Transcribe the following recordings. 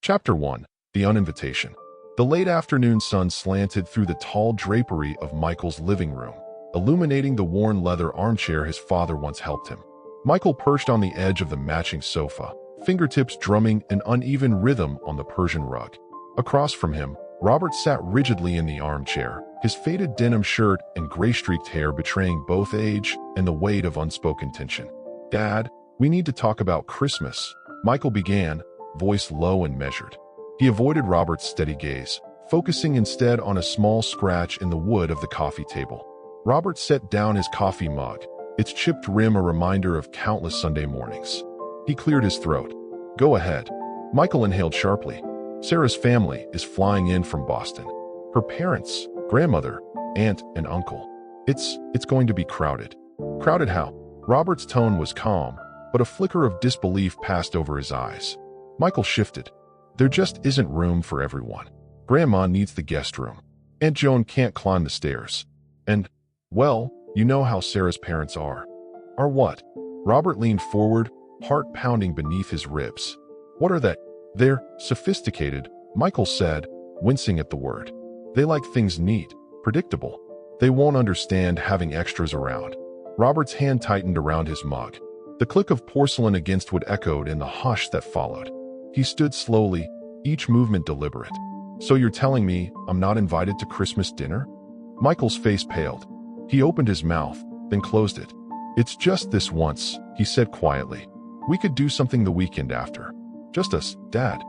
Chapter 1. The Uninvitation. The late afternoon sun slanted through the tall drapery of Michael's living room, illuminating the worn leather armchair his father once helped him. Michael perched on the edge of the matching sofa, fingertips drumming an uneven rhythm on the Persian rug. Across from him, Robert sat rigidly in the armchair, his faded denim shirt and gray-streaked hair betraying both age and the weight of unspoken tension. "Dad, we need to talk about Christmas," Michael began, voice low and measured. He avoided Robert's steady gaze, focusing instead on a small scratch in the wood of the coffee table. Robert set down his coffee mug, its chipped rim a reminder of countless Sunday mornings. He cleared his throat. "Go ahead." Michael inhaled sharply. "Sarah's family is flying in from Boston. Her parents, grandmother, aunt, and uncle. It's going to be crowded." "Crowded how?" Robert's tone was calm, but a flicker of disbelief passed over his eyes. Michael shifted. "There just isn't room for everyone. Grandma needs the guest room. Aunt Joan can't climb the stairs. And, well, you know how Sarah's parents are." "Are what?" Robert leaned forward, heart pounding beneath his ribs. "What are they?" "They're sophisticated," Michael said, wincing at the word. "They like things neat, predictable. They won't understand having extras around." Robert's hand tightened around his mug. The click of porcelain against wood echoed in the hush that followed. He stood slowly, each movement deliberate. "So you're telling me I'm not invited to Christmas dinner?" Michael's face paled. He opened his mouth, then closed it. "It's just this once," he said quietly. "We could do something the weekend after. Just us, Dad."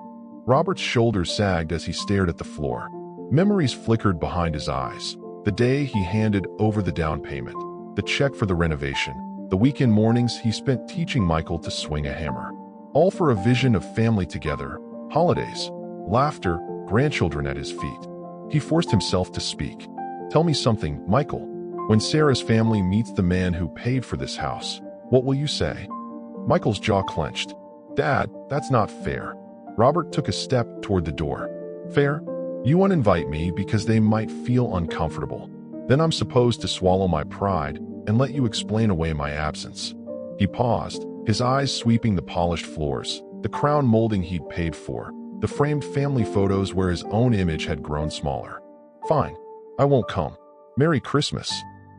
Robert's shoulders sagged as he stared at the floor. Memories flickered behind his eyes. The day he handed over the down payment, the check for the renovation, the weekend mornings he spent teaching Michael to swing a hammer. All for a vision of family together, holidays, laughter, grandchildren at his feet. He forced himself to speak. "Tell me something, Michael. When Sarah's family meets the man who paid for this house, what will you say?" Michael's jaw clenched. "Dad, that's not fair." Robert took a step toward the door. "Fair? You uninvite me because they might feel uncomfortable. Then I'm supposed to swallow my pride and let you explain away my absence." He paused, his eyes sweeping the polished floors, the crown molding he'd paid for, the framed family photos where his own image had grown smaller. "Fine. I won't come. Merry Christmas."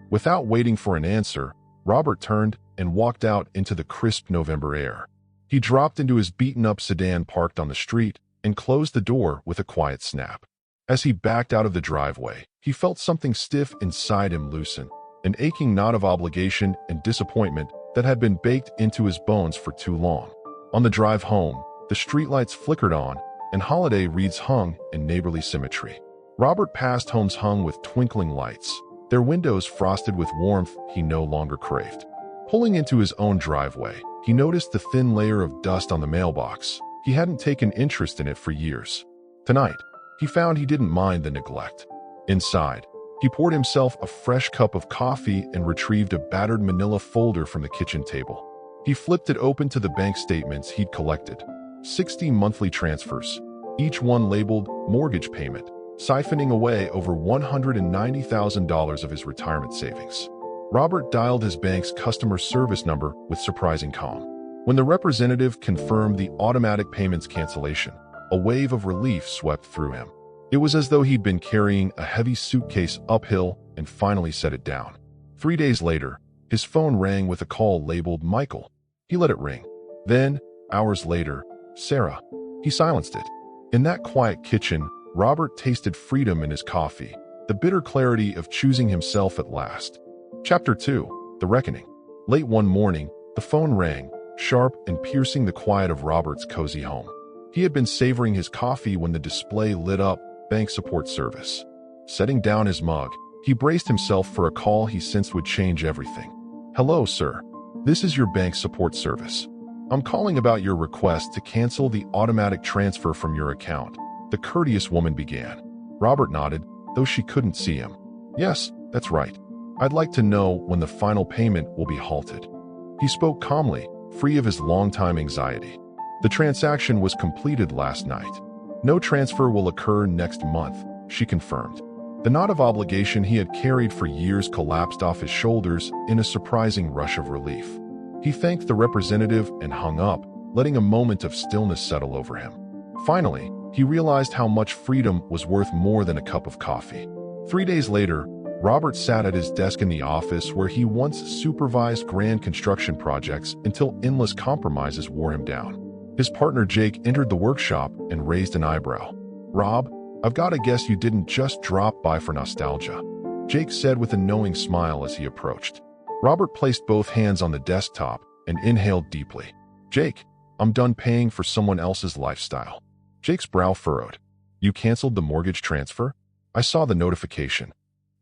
Without waiting for an answer, Robert turned and walked out into the crisp November air. He dropped into his beaten-up sedan parked on the street and closed the door with a quiet snap. As he backed out of the driveway, he felt something stiff inside him loosen, an aching knot of obligation and disappointment that had been baked into his bones for too long. On the drive home, the streetlights flickered on, and holiday wreaths hung in neighborly symmetry. Robert passed homes hung with twinkling lights, their windows frosted with warmth he no longer craved. Pulling into his own driveway, he noticed the thin layer of dust on the mailbox. He hadn't taken interest in it for years. Tonight, he found he didn't mind the neglect. Inside, he poured himself a fresh cup of coffee and retrieved a battered manila folder from the kitchen table. He flipped it open to the bank statements he'd collected. 60 monthly transfers, each one labeled mortgage payment, siphoning away over $190,000 of his retirement savings. Robert dialed his bank's customer service number with surprising calm. When the representative confirmed the automatic payments cancellation, a wave of relief swept through him. It was as though he'd been carrying a heavy suitcase uphill and finally set it down. 3 days later, his phone rang with a call labeled Michael. He let it ring. Then, hours later, Sarah. He silenced it. In that quiet kitchen, Robert tasted freedom in his coffee, the bitter clarity of choosing himself at last. Chapter 2. The Reckoning. Late one morning, the phone rang, sharp and piercing the quiet of Robert's cozy home. He had been savoring his coffee when the display lit up, bank support service. Setting down his mug, he braced himself for a call he sensed would change everything. "Hello, sir. This is your bank support service. I'm calling about your request to cancel the automatic transfer from your account," the courteous woman began. Robert nodded, though she couldn't see him. "Yes, that's right. I'd like to know when the final payment will be halted." He spoke calmly, free of his long-time anxiety. "The transaction was completed last night. No transfer will occur next month," she confirmed. The knot of obligation he had carried for years collapsed off his shoulders in a surprising rush of relief. He thanked the representative and hung up, letting a moment of stillness settle over him. Finally, he realized how much freedom was worth more than a cup of coffee. 3 days later, Robert sat at his desk in the office where he once supervised grand construction projects until endless compromises wore him down. His partner Jake entered the workshop and raised an eyebrow. "Rob, I've got to guess you didn't just drop by for nostalgia," Jake said with a knowing smile as he approached. Robert placed both hands on the desktop and inhaled deeply. "Jake, I'm done paying for someone else's lifestyle." Jake's brow furrowed. "You canceled the mortgage transfer? I saw the notification."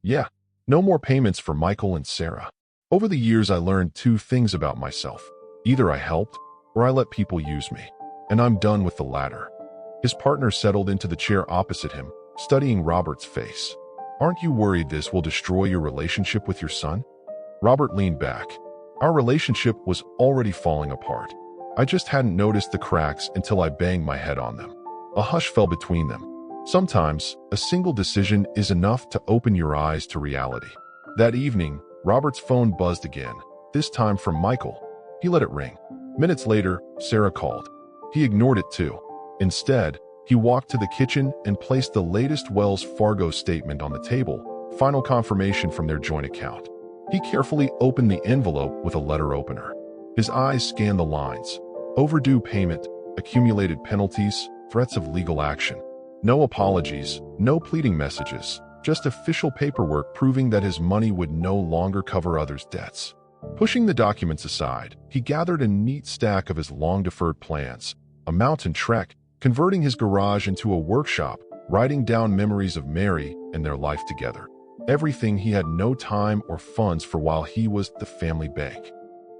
"Yeah, no more payments for Michael and Sarah. Over the years, I learned 2 things about myself. Either I helped or I let people use me. And I'm done with the latter." His partner settled into the chair opposite him, studying Robert's face. "Aren't you worried this will destroy your relationship with your son?" Robert leaned back. "Our relationship was already falling apart. I just hadn't noticed the cracks until I banged my head on them." A hush fell between them. Sometimes, a single decision is enough to open your eyes to reality. That evening, Robert's phone buzzed again, this time from Michael. He let it ring. Minutes later, Sarah called. He ignored it too. Instead, he walked to the kitchen and placed the latest Wells Fargo statement on the table, final confirmation from their joint account. He carefully opened the envelope with a letter opener. His eyes scanned the lines. Overdue payment, accumulated penalties, threats of legal action. No apologies, no pleading messages, just official paperwork proving that his money would no longer cover others' debts. Pushing the documents aside, he gathered a neat stack of his long-deferred plans, a mountain trek, converting his garage into a workshop, writing down memories of Mary and their life together. Everything he had no time or funds for while he was the family bank.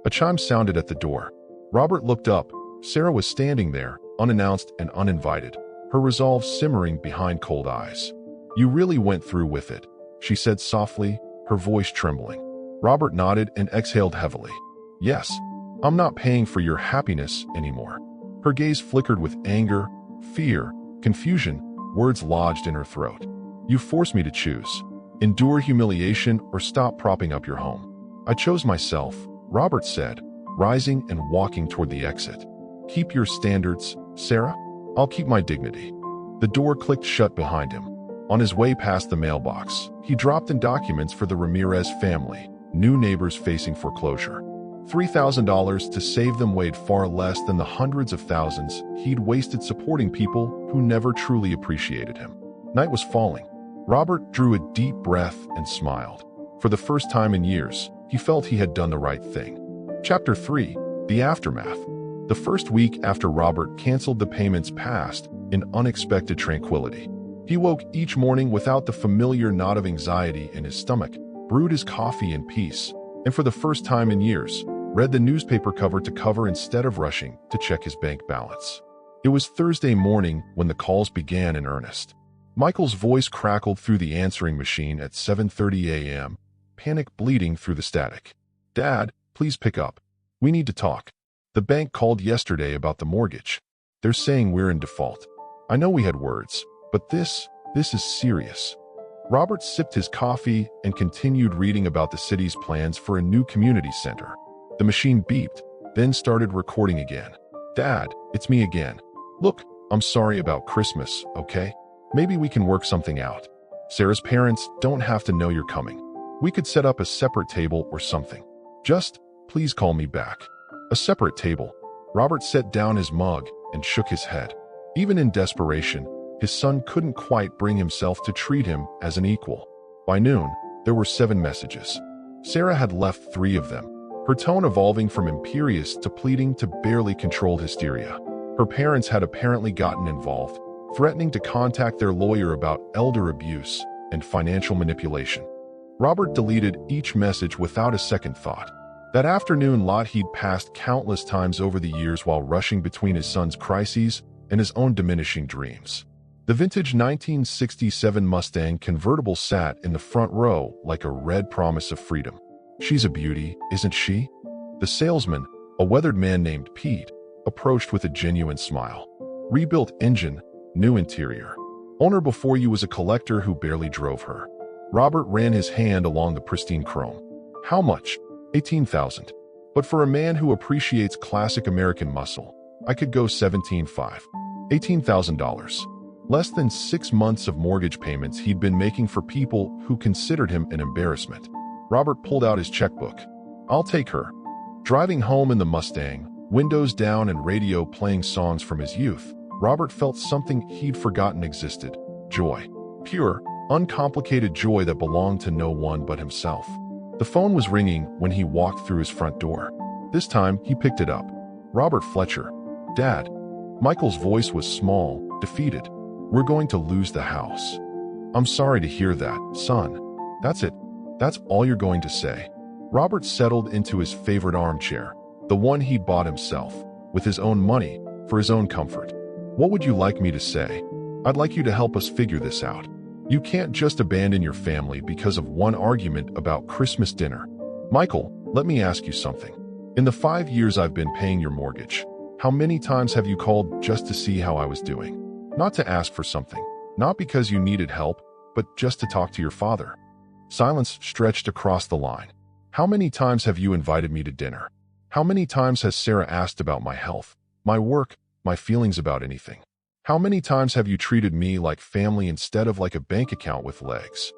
A chime sounded at the door. Robert looked up. Sarah was standing there, unannounced and uninvited, her resolve simmering behind cold eyes. "You really went through with it," she said softly, her voice trembling. Robert nodded and exhaled heavily. "Yes, I'm not paying for your happiness anymore." Her gaze flickered with anger, fear, confusion, words lodged in her throat. "You forced me to choose. Endure humiliation or stop propping up your home. I chose myself," Robert said, rising and walking toward the exit. "Keep your standards, Sarah. I'll keep my dignity." The door clicked shut behind him. On his way past the mailbox, he dropped in documents for the Ramirez family, new neighbors facing foreclosure. $3,000 to save them weighed far less than the hundreds of thousands he'd wasted supporting people who never truly appreciated him. Night was falling. Robert drew a deep breath and smiled. For the first time in years, he felt he had done the right thing. Chapter 3. The Aftermath. The first week after Robert canceled the payments passed in unexpected tranquility. He woke each morning without the familiar knot of anxiety in his stomach, brewed his coffee in peace, and for the first time in years, read the newspaper cover to cover instead of rushing to check his bank balance. It was Thursday morning when the calls began in earnest. Michael's voice crackled through the answering machine at 7:30 a.m., panic bleeding through the static. "Dad, please pick up. We need to talk. The bank called yesterday about the mortgage. They're saying we're in default. I know we had words, but this is serious." Robert sipped his coffee and continued reading about the city's plans for a new community center. The machine beeped, then started recording again. "Dad, it's me again. Look, I'm sorry about Christmas, okay? Maybe we can work something out. Sarah's parents don't have to know you're coming. We could set up a separate table or something. Just, please call me back." A separate table. Robert set down his mug and shook his head. Even in desperation, his son couldn't quite bring himself to treat him as an equal. By noon, there were 7 messages. Sarah had left 3 of them, her tone evolving from imperious to pleading to barely controlled hysteria. Her parents had apparently gotten involved, threatening to contact their lawyer about elder abuse and financial manipulation. Robert deleted each message without a second thought. That afternoon lot he'd passed countless times over the years while rushing between his son's crises and his own diminishing dreams. The vintage 1967 Mustang convertible sat in the front row like a red promise of freedom. "She's a beauty, isn't she?" The salesman, a weathered man named Pete, approached with a genuine smile. "Rebuilt engine, new interior. Owner before you was a collector who barely drove her." Robert ran his hand along the pristine chrome. "How much?" $18,000. "But for a man who appreciates classic American muscle, I could go 17.5. $18,000. Less than 6 months of mortgage payments he'd been making for people who considered him an embarrassment. Robert pulled out his checkbook. I'll take her. Driving home in the Mustang, windows down and radio playing songs from his youth, Robert felt something he'd forgotten existed. Joy. Pure, uncomplicated joy that belonged to no one but himself. The phone was ringing when he walked through his front door. This time, he picked it up. Robert Fletcher. Dad. Michael's voice was small, defeated. We're going to lose the house. I'm sorry to hear that, son. That's it. That's all you're going to say. Robert settled into his favorite armchair, the one he bought himself, with his own money, for his own comfort. What would you like me to say? I'd like you to help us figure this out. You can't just abandon your family because of one argument about Christmas dinner. Michael, let me ask you something. In the 5 years I've been paying your mortgage, how many times have you called just to see how I was doing? Not to ask for something, not because you needed help, but just to talk to your father. Silence stretched across the line. How many times have you invited me to dinner? How many times has Sarah asked about my health, my work, my feelings about anything? How many times have you treated me like family instead of like a bank account with legs?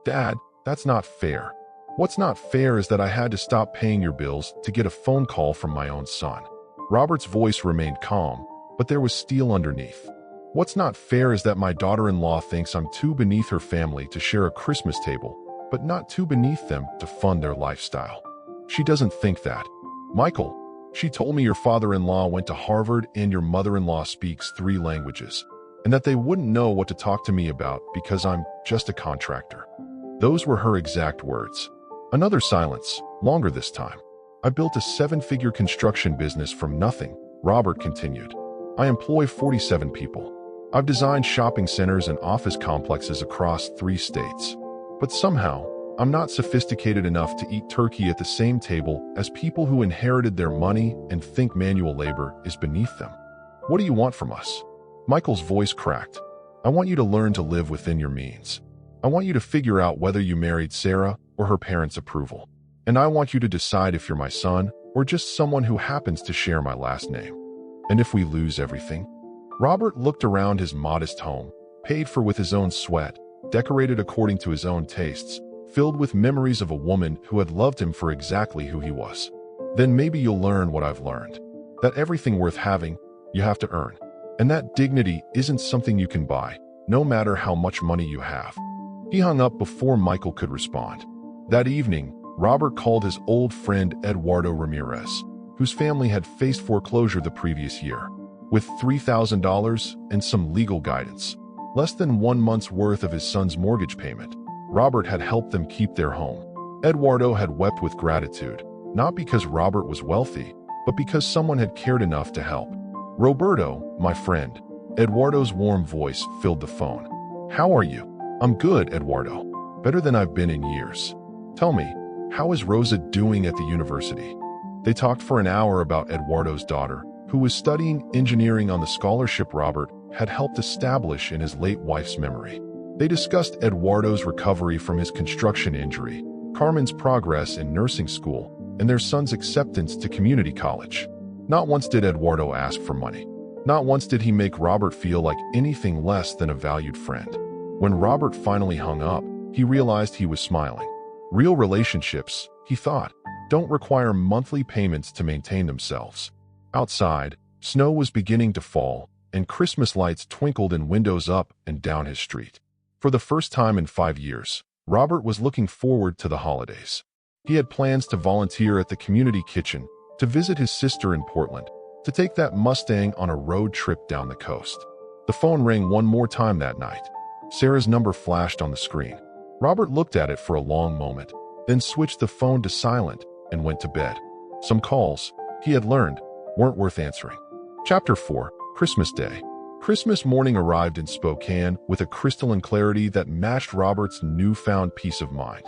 Dad, that's not fair. What's not fair is that I had to stop paying your bills to get a phone call from my own son. Robert's voice remained calm, but there was steel underneath. What's not fair is that my daughter-in-law thinks I'm too beneath her family to share a Christmas table, but not too beneath them to fund their lifestyle. She doesn't think that. Michael, she told me your father-in-law went to Harvard and your mother-in-law speaks 3 languages, and that they wouldn't know what to talk to me about because I'm just a contractor. Those were her exact words. Another silence, longer this time. I built a 7-figure construction business from nothing, Robert continued. I employ 47 people. I've designed shopping centers and office complexes across 3 states. But somehow, I'm not sophisticated enough to eat turkey at the same table as people who inherited their money and think manual labor is beneath them. What do you want from us? Michael's voice cracked. I want you to learn to live within your means. I want you to figure out whether you married Sarah or her parents' approval. And I want you to decide if you're my son or just someone who happens to share my last name. And if we lose everything? Robert looked around his modest home, paid for with his own sweat, decorated according to his own tastes, filled with memories of a woman who had loved him for exactly who he was. Then maybe you'll learn what I've learned. That everything worth having, you have to earn. And that dignity isn't something you can buy, no matter how much money you have. He hung up before Michael could respond. That evening, Robert called his old friend Eduardo Ramirez, whose family had faced foreclosure the previous year. With $3,000 and some legal guidance, less than 1 month's worth of his son's mortgage payment, Robert had helped them keep their home. Eduardo had wept with gratitude, not because Robert was wealthy, but because someone had cared enough to help. Roberto, my friend. Eduardo's warm voice filled the phone. How are you? I'm good, Eduardo. Better than I've been in years. Tell me, how is Rosa doing at the university? They talked for an hour about Eduardo's daughter, who was studying engineering on the scholarship Robert had helped establish in his late wife's memory. They discussed Eduardo's recovery from his construction injury, Carmen's progress in nursing school, and their son's acceptance to community college. Not once did Eduardo ask for money. Not once did he make Robert feel like anything less than a valued friend. When Robert finally hung up, he realized he was smiling. Real relationships, he thought, don't require monthly payments to maintain themselves. Outside, snow was beginning to fall, and Christmas lights twinkled in windows up and down his street. For the first time in 5 years, Robert was looking forward to the holidays. He had plans to volunteer at the community kitchen, to visit his sister in Portland, to take that Mustang on a road trip down the coast. The phone rang one more time that night. Sarah's number flashed on the screen. Robert looked at it for a long moment, then switched the phone to silent and went to bed. Some calls, he had learned, weren't worth answering. Chapter 4, Christmas Day. Christmas morning arrived in Spokane with a crystalline clarity that matched Robert's newfound peace of mind.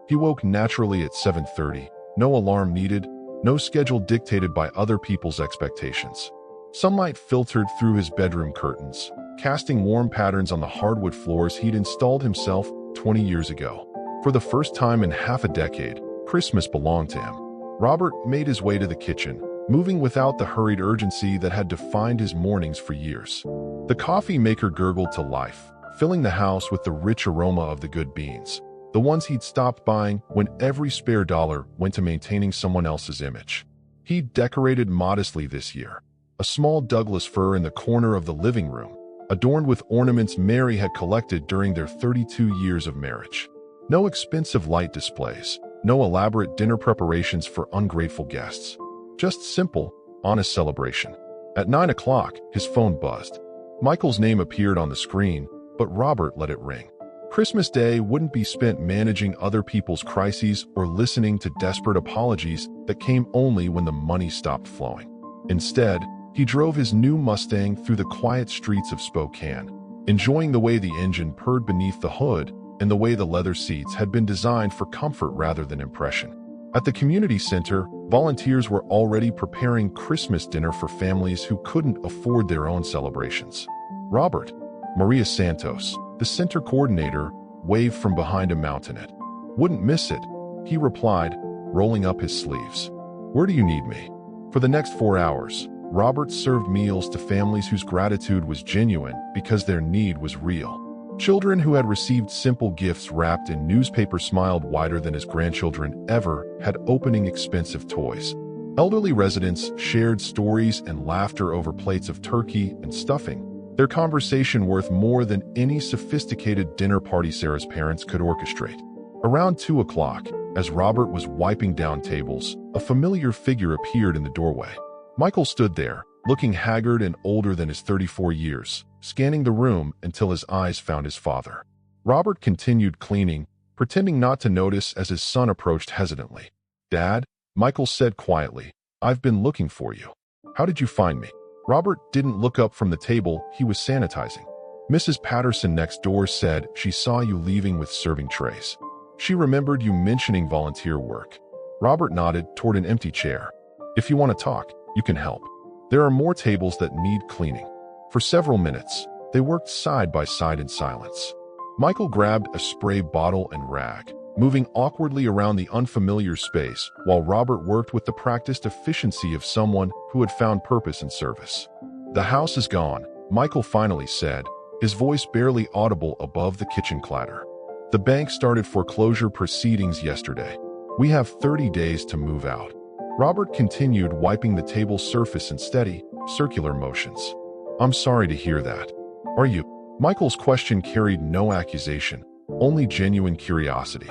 He woke naturally at 7:30, no alarm needed, no schedule dictated by other people's expectations. Sunlight filtered through his bedroom curtains, casting warm patterns on the hardwood floors he'd installed himself 20 years ago. For the first time in half a decade, Christmas belonged to him. Robert made his way to the kitchen, moving without the hurried urgency that had defined his mornings for years. The coffee maker gurgled to life, filling the house with the rich aroma of the good beans, the ones he'd stopped buying when every spare dollar went to maintaining someone else's image. He'd decorated modestly this year, a small Douglas fir in the corner of the living room, adorned with ornaments Mary had collected during their 32 years of marriage. No expensive light displays, no elaborate dinner preparations for ungrateful guests. Just simple, honest celebration. At 9 o'clock, his phone buzzed. Michael's name appeared on the screen, but Robert let it ring. Christmas Day wouldn't be spent managing other people's crises or listening to desperate apologies that came only when the money stopped flowing. Instead, he drove his new Mustang through the quiet streets of Spokane, enjoying the way the engine purred beneath the hood and the way the leather seats had been designed for comfort rather than impression. At the community center, volunteers were already preparing Christmas dinner for families who couldn't afford their own celebrations. Robert, Maria Santos, the center coordinator, waved from behind a mountainette. "Wouldn't miss it," he replied, rolling up his sleeves. "Where do you need me?" For the next 4 hours, Robert served meals to families whose gratitude was genuine because their need was real. Children who had received simple gifts wrapped in newspaper smiled wider than his grandchildren ever had opening expensive toys. Elderly residents shared stories and laughter over plates of turkey and stuffing, their conversation worth more than any sophisticated dinner party Sarah's parents could orchestrate. Around 2 o'clock, as Robert was wiping down tables, a familiar figure appeared in the doorway. Michael stood there, looking haggard and older than his 34 years, scanning the room until his eyes found his father. Robert continued cleaning, pretending not to notice as his son approached hesitantly. "Dad," Michael said quietly, "I've been looking for you. How did you find me?" Robert didn't look up from the table he was sanitizing. "Mrs. Patterson next door said she saw you leaving with serving trays. She remembered you mentioning volunteer work." Robert nodded toward an empty chair. "If you want to talk, you can help. There are more tables that need cleaning." For several minutes, they worked side by side in silence. Michael grabbed a spray bottle and rag, moving awkwardly around the unfamiliar space while Robert worked with the practiced efficiency of someone who had found purpose in service. "The house is gone," Michael finally said, his voice barely audible above the kitchen clatter. "The bank started foreclosure proceedings yesterday. We have 30 days to move out." Robert continued wiping the table surface in steady, circular motions. "I'm sorry to hear that. Are you?" Michael's question carried no accusation, only genuine curiosity.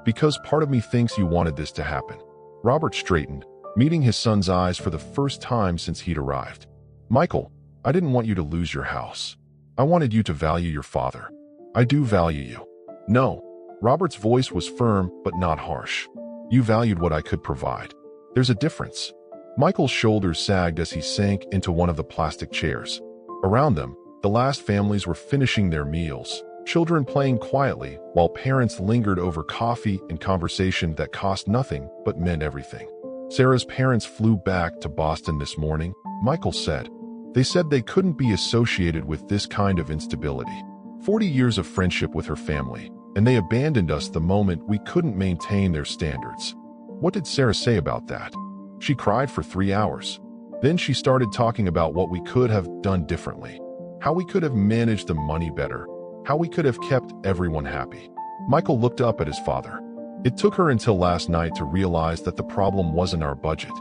"Because part of me thinks you wanted this to happen." Robert straightened, meeting his son's eyes for the first time since he'd arrived. "Michael, I didn't want you to lose your house. I wanted you to value your father. I do value you." "No." Robert's voice was firm but not harsh. "You valued what I could provide. There's a difference." Michael's shoulders sagged as he sank into one of the plastic chairs. Around them, the last families were finishing their meals, children playing quietly while parents lingered over coffee and conversation that cost nothing but meant everything. "Sarah's parents flew back to Boston this morning," Michael said. "They said they couldn't be associated with this kind of instability. 40 years of friendship with her family, and they abandoned us the moment we couldn't maintain their standards." "What did Sarah say about that?" "She cried for 3 hours. Then she started talking about what we could have done differently, how we could have managed the money better, how we could have kept everyone happy." Michael looked up at his father. "It took her until last night to realize that the problem wasn't our budget.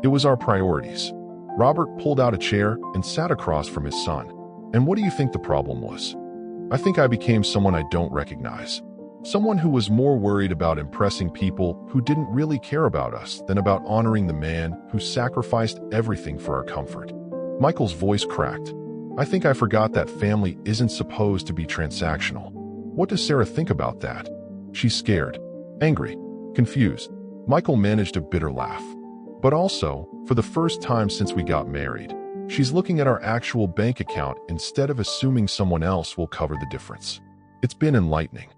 It was our priorities." Robert pulled out a chair and sat across from his son. "And what do you think the problem was?" "I think I became someone I don't recognize. Someone who was more worried about impressing people who didn't really care about us than about honoring the man who sacrificed everything for our comfort." Michael's voice cracked. "I think I forgot that family isn't supposed to be transactional. What does Sarah think about that?" "She's scared, angry, confused." Michael managed a bitter laugh. "But also, for the first time since we got married, she's looking at our actual bank account instead of assuming someone else will cover the difference. It's been enlightening."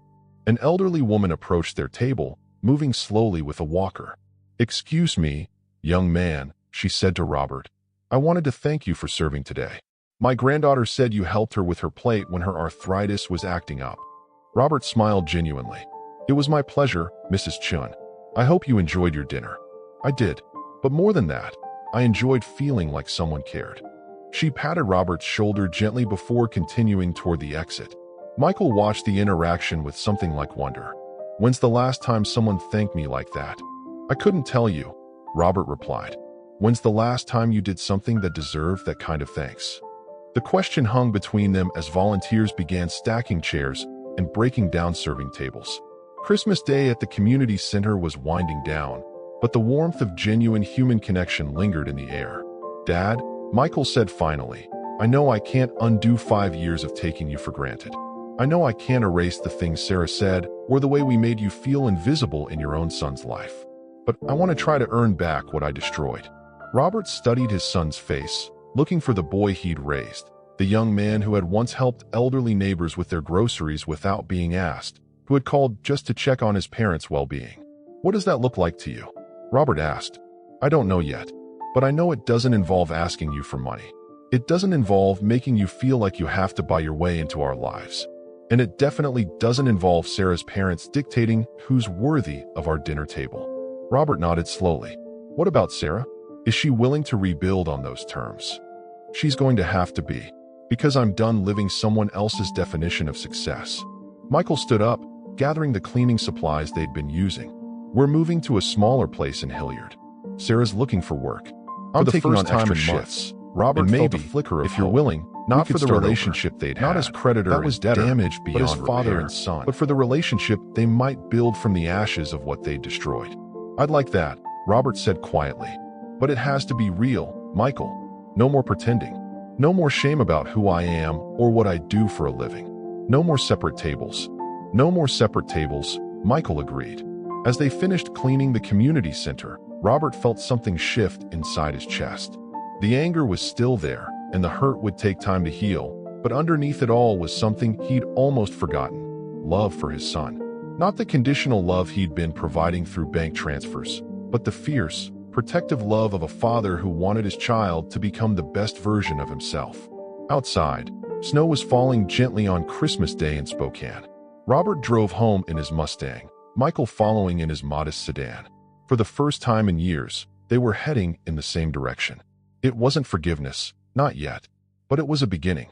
An elderly woman approached their table, moving slowly with a walker. "Excuse me, young man," she said to Robert. "I wanted to thank you for serving today. My granddaughter said you helped her with her plate when her arthritis was acting up." Robert smiled genuinely. "It was my pleasure, Mrs. Chun. I hope you enjoyed your dinner." "I did. But more than that, I enjoyed feeling like someone cared." She patted Robert's shoulder gently before continuing toward the exit. Michael watched the interaction with something like wonder. "When's the last time someone thanked me like that?" "I couldn't tell you," Robert replied. "When's the last time you did something that deserved that kind of thanks?" The question hung between them as volunteers began stacking chairs and breaking down serving tables. Christmas Day at the community center was winding down, but the warmth of genuine human connection lingered in the air. "Dad," Michael said finally, "I know I can't undo 5 years of taking you for granted. I know I can't erase the things Sarah said or the way we made you feel invisible in your own son's life. But I want to try to earn back what I destroyed." Robert studied his son's face, looking for the boy he'd raised, the young man who had once helped elderly neighbors with their groceries without being asked, who had called just to check on his parents' well-being. "What does that look like to you?" Robert asked. "I don't know yet, but I know it doesn't involve asking you for money. It doesn't involve making you feel like you have to buy your way into our lives. And it definitely doesn't involve Sarah's parents dictating who's worthy of our dinner table." Robert nodded slowly. "What about Sarah? Is she willing to rebuild on those terms?" "She's going to have to be, because I'm done living someone else's definition of success." Michael stood up, gathering the cleaning supplies they'd been using. "We're moving to a smaller place in Hilliard. Sarah's looking for work. I'm taking on extra shifts." Robert felt a flicker of hope. "If you're willing, not for the relationship they'd had, not as creditor that was damaged beyond repair, but as father and son, but for the relationship they might build from the ashes of what they destroyed." "I'd like that," Robert said quietly. "But it has to be real, Michael. No more pretending. No more shame about who I am or what I do for a living. No more separate tables." "No more separate tables," Michael agreed. As they finished cleaning the community center, Robert felt something shift inside his chest. The anger was still there, and the hurt would take time to heal, but underneath it all was something he'd almost forgotten: love for his son. Not the conditional love he'd been providing through bank transfers, but the fierce, protective love of a father who wanted his child to become the best version of himself. Outside, snow was falling gently on Christmas Day in Spokane. Robert drove home in his Mustang, Michael following in his modest sedan. For the first time in years, they were heading in the same direction. It wasn't forgiveness, not yet, but it was a beginning.